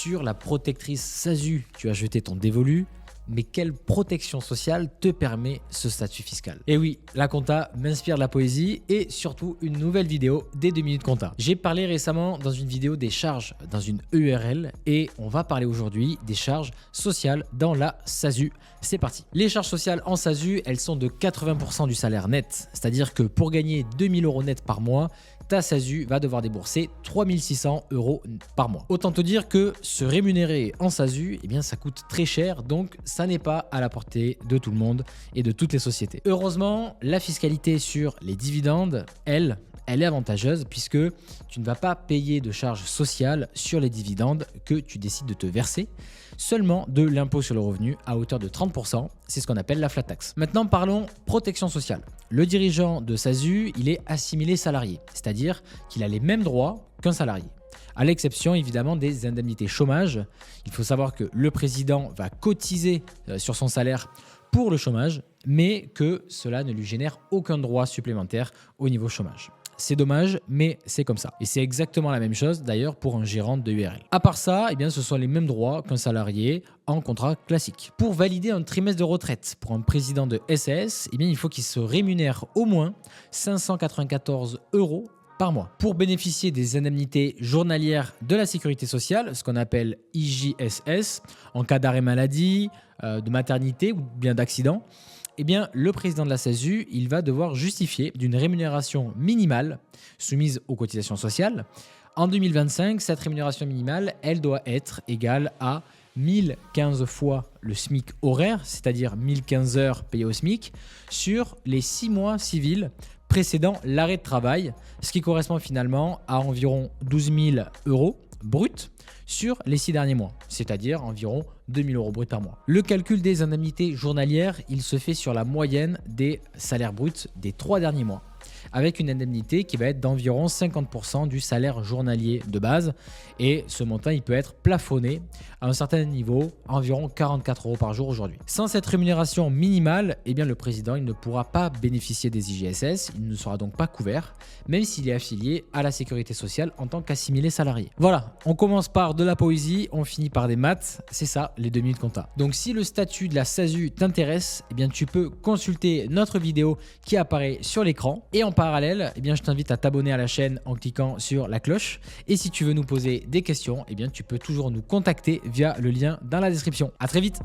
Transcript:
sur la protectrice SASU, tu as jeté ton dévolu. Mais quelle protection sociale te permet ce statut fiscal? Et oui, la compta m'inspire de la poésie et surtout une nouvelle vidéo des 2 minutes compta. J'ai parlé récemment dans une vidéo des charges dans une EURL et on va parler aujourd'hui des charges sociales dans la SASU. C'est parti. Les charges sociales en SASU, elles sont de 80% du salaire net. C'est-à-dire que pour gagner 2000 € net par mois, ta SASU va devoir débourser 3600 € par mois. Autant te dire que se rémunérer en SASU, eh bien ça coûte très cher, donc ça n'est pas à la portée de tout le monde et de toutes les sociétés. Heureusement, la fiscalité sur les dividendes, elle est avantageuse puisque tu ne vas pas payer de charges sociales sur les dividendes que tu décides de te verser, seulement de l'impôt sur le revenu à hauteur de 30%, c'est ce qu'on appelle la flat tax. Maintenant parlons protection sociale. Le dirigeant de SASU, il est assimilé salarié, c'est-à-dire qu'il a les mêmes droits qu'un salarié. À l'exception évidemment des indemnités chômage. Il faut savoir que le président va cotiser sur son salaire pour le chômage, mais que cela ne lui génère aucun droit supplémentaire au niveau chômage. C'est dommage, mais c'est comme ça. Et c'est exactement la même chose d'ailleurs pour un gérant de URL. À part ça, eh bien, ce sont les mêmes droits qu'un salarié en contrat classique. Pour valider un trimestre de retraite pour un président de SAS, eh bien, il faut qu'il se rémunère au moins 594 € par mois. Pour bénéficier des indemnités journalières de la sécurité sociale, ce qu'on appelle IJSS, en cas d'arrêt maladie, de maternité ou bien d'accident, eh bien, le président de la SASU, il va devoir justifier d'une rémunération minimale soumise aux cotisations sociales. En 2025, cette rémunération minimale, elle doit être égale à 1015 fois le SMIC horaire, c'est-à-dire 1015 heures payées au SMIC, sur les 6 mois civils précédant l'arrêt de travail, ce qui correspond finalement à environ 12 000 € bruts sur les 6 derniers mois, c'est-à-dire environ 2 000 € bruts par mois. Le calcul des indemnités journalières, il se fait sur la moyenne des salaires bruts des 3 derniers mois, avec une indemnité qui va être d'environ 50% du salaire journalier de base. Et ce montant, il peut être plafonné à un certain niveau, environ 44 € par jour aujourd'hui. Sans cette rémunération minimale, eh bien, le président il ne pourra pas bénéficier des IJSS, il ne sera donc pas couvert, même s'il est affilié à la sécurité sociale en tant qu'assimilé salarié. Voilà, on commence par de la poésie, on finit par des maths, c'est ça les 2 minutes compta. Donc si le statut de la SASU t'intéresse, eh bien, tu peux consulter notre vidéo qui apparaît sur l'écran. Et en parallèle, eh bien, je t'invite à t'abonner à la chaîne en cliquant sur la cloche. Et si tu veux nous poser des questions, eh bien, tu peux toujours nous contacter via le lien dans la description. À très vite.